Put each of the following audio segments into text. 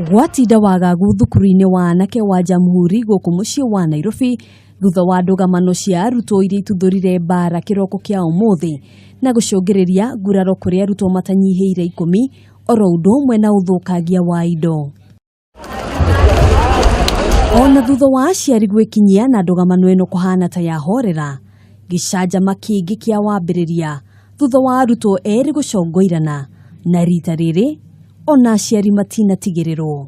Gwatinda wagagu thukuru-ini wa anake wa Jamhuri guku mucii wa Nairobi thutha wa ndugamano cia Arutwo iria ituthurire bara kiroko kia umuthi na gucungiriria nguraro kuri Arutwo matanyihiire ikumi oro undu umwe na uthukangia wa indo. Ona thutha wa aciari gwikinyia na ndugamano ino kuhana ta ya horera gicanjama kingi kia wambiriria thutha wa Arutwo eri gucongoirana na rita riri ona aciari matinatigĩrĩrwo.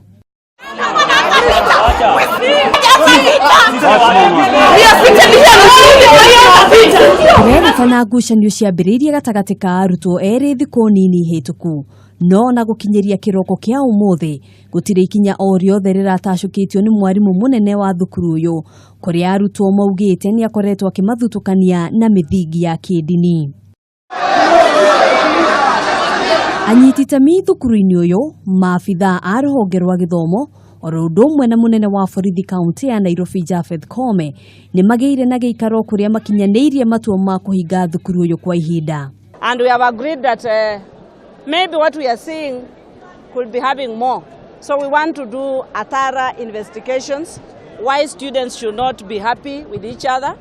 Kũrerĩkana ngucanio ciambĩrĩirie gatagati ka Arutwo erĩ thikũ nini hĩtũku, no na gũkinyeria kĩroko kĩa ũmũthĩ gũtirĩ ikinya o rĩothe rĩratacũkĩtio nĩ mwarimũ mũnene wa thukuru ũyũ, kũrĩa Arutwo maugĩte nĩ akoretwo akĩmathutukania na mĩthingi ya kĩndini. Anyiti itemi thukuru-ini uyu Maabitha a ruhonge rwa githomo oro undu umwe na munene wa borithi kaunti ya Nairobi kume ni magĩire na gĩikaro kuria makinyaniirie matua ma kuhinga thukuru uyu kwa ihinda. And we have agreed that maybe what we are seeing could be having more. So we want to do a thorough investigations why students should not be happy with each other,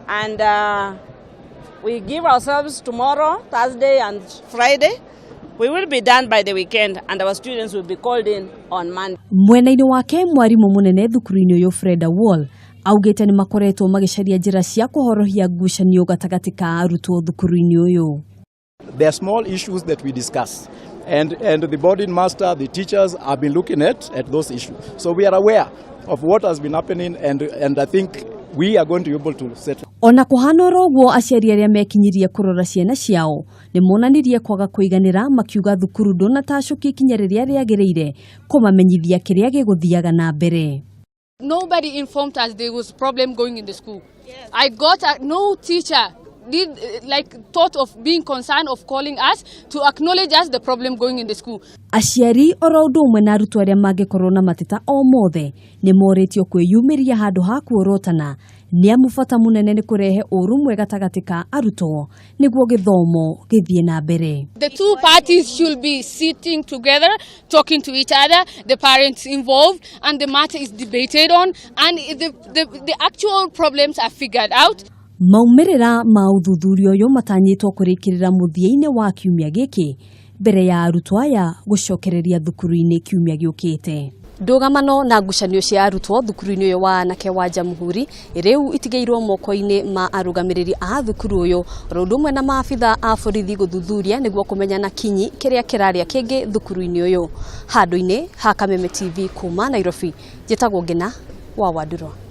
and we give ourselves tomorrow, Thursday and Friday. We will be done by the weekend and our students will be called in on Monday. Mwena-ini wake mwarimu munene thukuru-ini uyu Freda Wall augite ni makoretwo magicaria njira cia kuhorohia ngucanio gatagati ka Arutwo thukuru-ini uyu. There are small issues that we discuss and the boarding master, the teachers have been looking at those issues. So we are aware of what has been happening and I think we are going to be able to settle. Ona kuhana roguo aciari aria mekinyirie kurora ciana ciao ni monanirie kwaga kuiganira makiuga thukuru ndunatacukia ikinya riria riagiriire kumamenyithia kiria giguthiaga na mbere. Nobody informed us there was a problem going in the school. Yes. I got no teacher did thought of being concerned of calling us to acknowledge us the problem going in the school. Aciari oro undu umwe na arutwo aria mangikorwo na mateta o mothe ni moritio kwiyumiria handu ha kuorotana ni amufata munene ni kurehe urumwe gatagati ka Arutwo niguo githomo githie na mbere. The two parties should be sitting together, talking to each other, the parents involved, and the matter is debated on, and the actual problems are figured out. Maumirira ma uthuthuria uyu matanyitwo kurikirira muthia-ini wa kiumia giki mbere ya Arutwo aya gucokereria thukuru-ini kiumia giukite. Ndugamano na ngucanio cia Arutwo thukuru-ini uyu wa anake wa Jamhuri riu itigeirwo moko-ini ma arugamiriri a thukuru uyu rondu umwe na maabitha a borithi guthuthuria niguo kumenya na kinyi kiria kiraria kingi thukuru-ini uyu. Handu-ini ha Kameme TV kuma Nairobi, njitagwo Ngina wa Wandurwa.